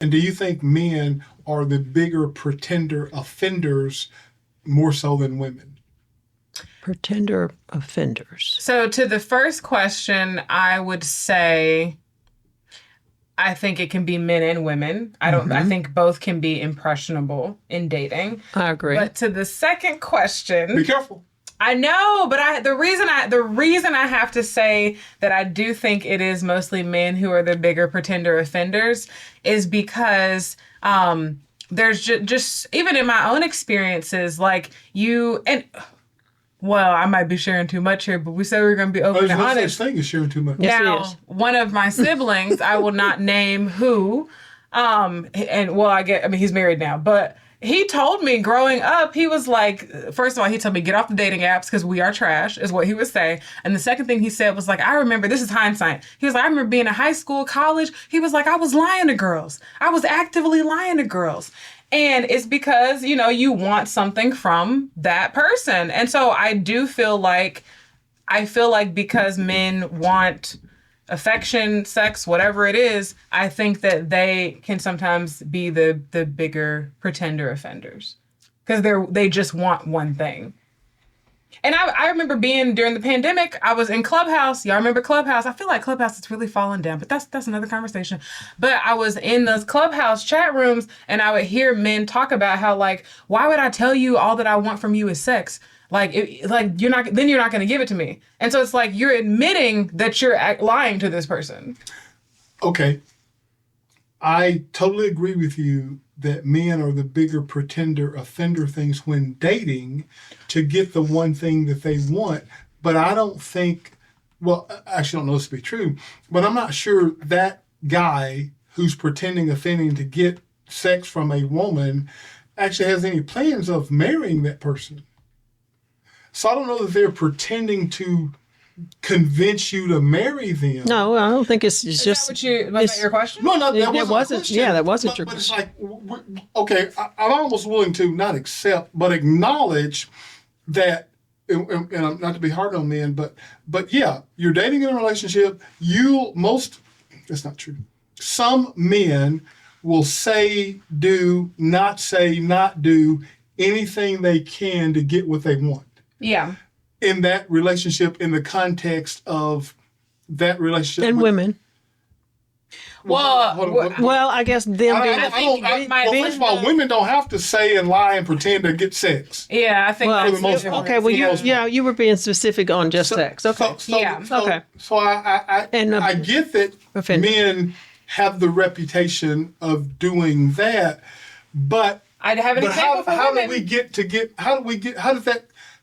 And do you think men are the bigger pretender offenders more so than women? Pretender offenders. So to the first question, I would say I think it can be men and women. I think both can be impressionable in dating. I agree. But to the second question, Be careful. I know, but the reason I have to say that I do think it is mostly men who are the bigger pretender offenders is because there's just even in my own experiences, like well, I might be sharing too much here, but we said we were going to be open and honest. There's no such thing as sharing too much. Yes, Now, one of my siblings, I will not name who, he's married now, but he told me growing up, he was like, first of all, he told me, get off the dating apps because we are trash, is what he would say. And the second thing he said was like, I remember, this is hindsight. He was like, I remember being in high school, college. He was like, I was lying to girls. I was actively lying to girls. And it's because, you want something from that person. And so I feel like because men want affection, sex, whatever it is, I think that they can sometimes be the bigger pretender offenders because they just want one thing. And I remember being during the pandemic, I was in Clubhouse. Y'all remember Clubhouse? I feel like Clubhouse is really falling down, but that's another conversation. But I was in those Clubhouse chat rooms and I would hear men talk about how like, why would I tell you all that I want from you is sex? You're not going to give it to me. And so it's like you're admitting that you're lying to this person. Okay. I totally agree with you that men are the bigger pretender offender things when dating to get the one thing that they want. But I don't think, well, I actually don't know this to be true, but I'm not sure that guy who's pretending offending to get sex from a woman actually has any plans of marrying that person. So I don't know that they're pretending to convince you to marry them. No, I don't think it's Is just. that your question? No, that It wasn't wasn't. a question. Yeah, that wasn't your But question. it's like, okay, I'm almost willing to not accept, but acknowledge that, and I'm not to be hard on men, but yeah, you're dating in a relationship. That's not true. Some men will say, do, not say, not do anything they can to get what they want. Yeah. In that relationship, in the context of that relationship. And women. Well, I guess them being. First of all, women don't have to say and lie and pretend to get sex. Yeah, I think for the most part. Okay, well, you were being specific on just sex. Okay. So I get that offended. men have the reputation of doing that, but I'd have an example for how women.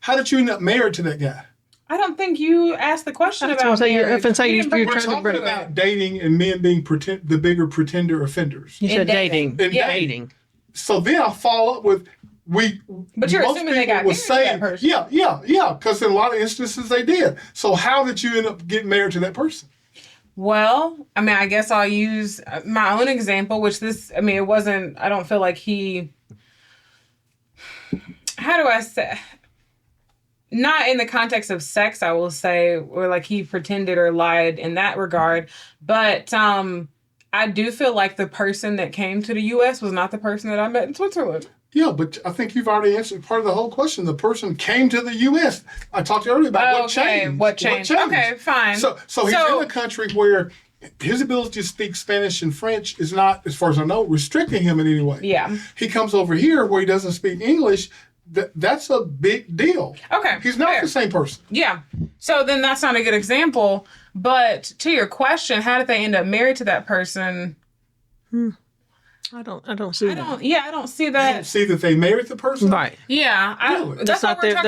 how did you end up married to that guy? I don't think you asked the question about marriage. We're Talking about dating and men being the bigger pretender offenders. You said dating. Dating. So then I follow up with But you're assuming they got married to that person. Yeah, because in a lot of instances they did. So how did you end up getting married to that person? Well, I guess I'll use my own example, it wasn't, I don't feel like how do I say, not in the context of sex, I will say, or like he pretended or lied in that regard. But I do feel like the person that came to the U.S. was not the person that I met in Switzerland. Yeah, but I think you've already answered part of the whole question. The person came to the U.S. I talked to you earlier about what changed. What changed? Okay, fine. So he's in a country where his ability to speak Spanish and French is not, as far as I know, restricting him in any way. Yeah. He comes over here where he doesn't speak English. That's a big deal. Okay. He's not the same person. Yeah. So then that's not a good example. But to your question, how did they end up married to that person? I don't see that. I don't see that. You don't see that they married the person? Right. Yeah. Really? That's not their goal.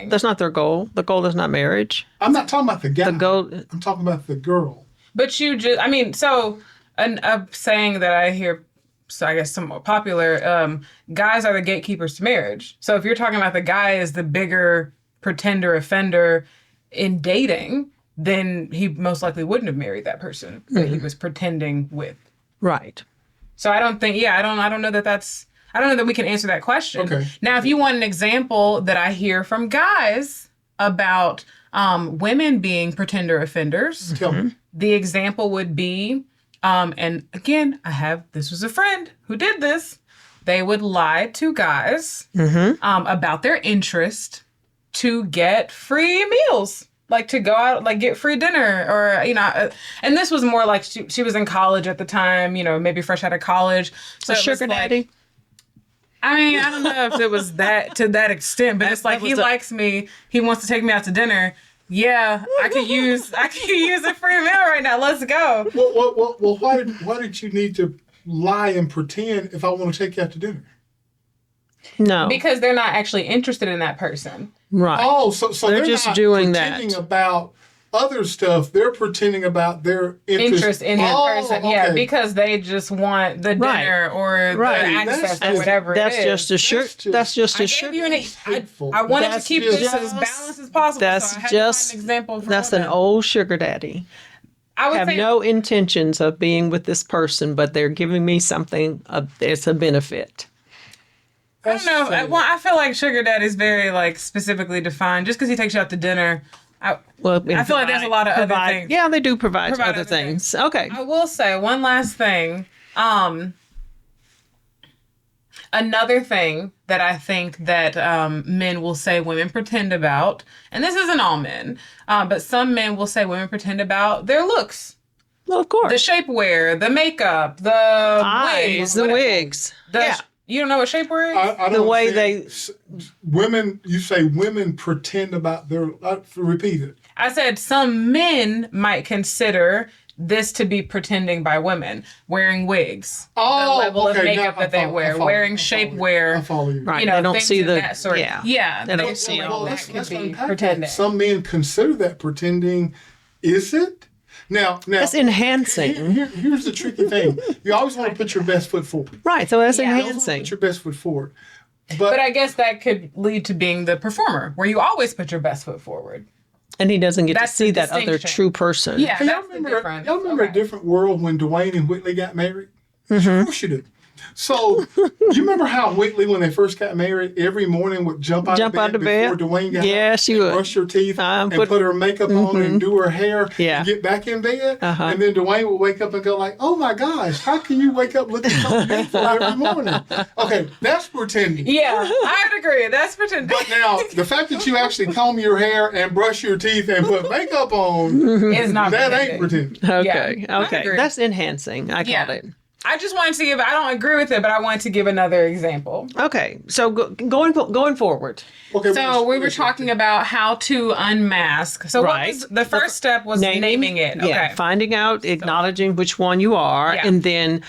That's not their goal. The goal is not marriage. I'm not talking about the guy. The goal. I'm talking about the girl. But you just, so a saying that I hear, so I guess somewhat popular, guys are the gatekeepers to marriage. So if you're talking about the guy is the bigger pretender offender in dating, then he most likely wouldn't have married that person that he was pretending with. Right. So I don't think, I don't know that we can answer that question. Okay. Now, if you want an example that I hear from guys about women being pretender offenders, Tell me. the example would be And again, this was a friend who did this. They would lie to guys about their interest to get free meals, like to go out, like get free dinner, or, and this was more like she was in college at the time, maybe fresh out of college. So sugar daddy. I mean, I don't know if it was that to that extent, but it's like he likes me. He wants to take me out to dinner. Yeah, I could use a free meal right now. Let's go. Well, why did you need to lie and pretend if I want to take you out to dinner? No, because they're not actually interested in that person. Right. Oh, so they're just not doing pretending that about other stuff. They're pretending about their interest in that person. Okay. Yeah, because they just want the dinner or the access or whatever it is. That's just a sugar. I wanted to keep this as balanced as possible. That's so I had to find an example. That's an old sugar daddy. I would have no intentions of being with this person, but they're giving me something. It's a benefit. I don't know. I feel like sugar daddy is very specifically defined. Just because he takes you out to dinner, I feel like there's a lot of other things. Yeah, they do provide other things. Okay. I will say one last thing. Another thing that I think that men will say women pretend about, and this isn't all men, but some men will say women pretend about their looks. Well, of course. The shapewear, the makeup, the eyes, the wigs. You don't know what shapewear is? I don't women, you say women pretend about their, repeat it. I said some men might consider this to be pretending by women, wearing wigs, the level of makeup that they wear, wearing shapewear. I follow you. Right, they don't see that sort. Yeah, they don't see all that. Let's Could be unpack pretending. that. Some men consider that pretending. Is it? Now that's enhancing. Here's the tricky thing. You always want to put your best foot forward. Right, so that's enhancing. Put your best foot forward. But I guess that could lead to being the performer, where you always put your best foot forward. And he doesn't get to see that other true person. Yeah, that's the difference. Y'all remember A Different World when Dwayne and Whitley got married? Mm-hmm. Of course you do. So, you remember how Whitley, when they first got married, every morning would jump out of bed before Dwayne got up, she would brush her teeth and put her makeup on and do her hair and get back in bed? And then Dwayne would wake up and go like, oh my gosh, how can you wake up looking so beautiful every morning? Okay, that's pretending. Yeah, I would agree. That's pretending. But now, the fact that you actually comb your hair and brush your teeth and put makeup on, is not that pretending. ain't pretending. Okay, okay. That's enhancing. I got it. I just wanted to give, I don't agree with it, but I wanted to give another example. Okay. So going forward. Okay, so we were talking about how to unmask. So the first step was naming it. Okay. Yeah, finding out, acknowledging which one you are, and then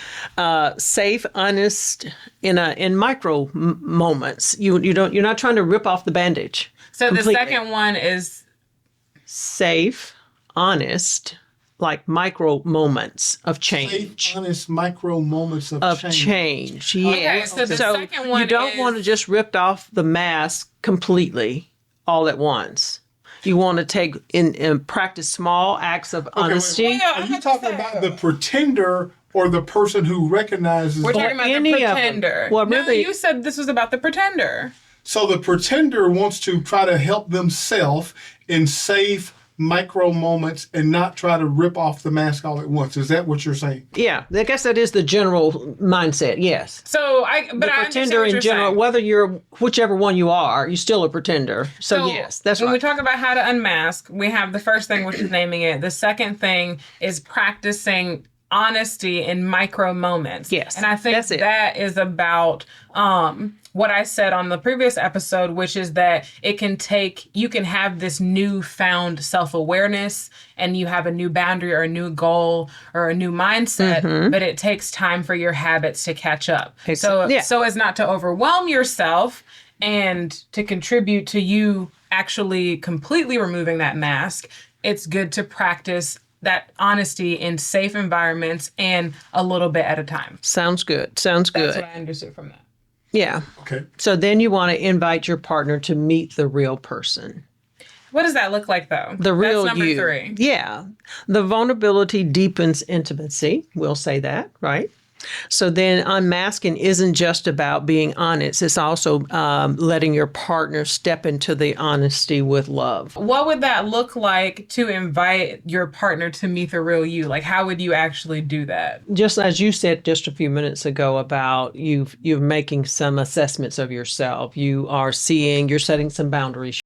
safe, honest in micro moments. You're not trying to rip off the bandage. So completely. The second one is safe, honest, like micro moments of change. Safe, honest micro moments of change. Yeah. Okay, so the second one you don't want to just rip off the mask completely all at once. You want to take and practice small acts of honesty. Are you talking about the pretender or the person who recognizes? We're talking about the pretender. Well, really, no, you said this was about the pretender. So the pretender wants to try to help themselves in safe micro moments and not try to rip off the mask all at once. Is that what you're saying? Yeah, I guess that is the general mindset. Yes. So the pretender in general, whether you're whichever one you are, you're still a pretender. So yes, that's right. When we talk about how to unmask, we have the first thing, which is naming it. The second thing is practicing honesty in micro moments. Yes, and I think that is about what I said on the previous episode, which is that you can have this newfound self-awareness and you have a new boundary or a new goal or a new mindset, but it takes time for your habits to catch up. So as not to overwhelm yourself and to contribute to you actually completely removing that mask, it's good to practice that honesty in safe environments and a little bit at a time. Sounds good. That's what I understood from that. Yeah. Okay. So then you want to invite your partner to meet the real person. What does that look like, though? The real That's number you. 3. Yeah. The vulnerability deepens intimacy. We'll say that, right? So then unmasking isn't just about being honest. It's also letting your partner step into the honesty with love. What would that look like to invite your partner to meet the real you? Like, how would you actually do that? Just as you said just a few minutes ago about you're making some assessments of yourself. You're setting some boundaries.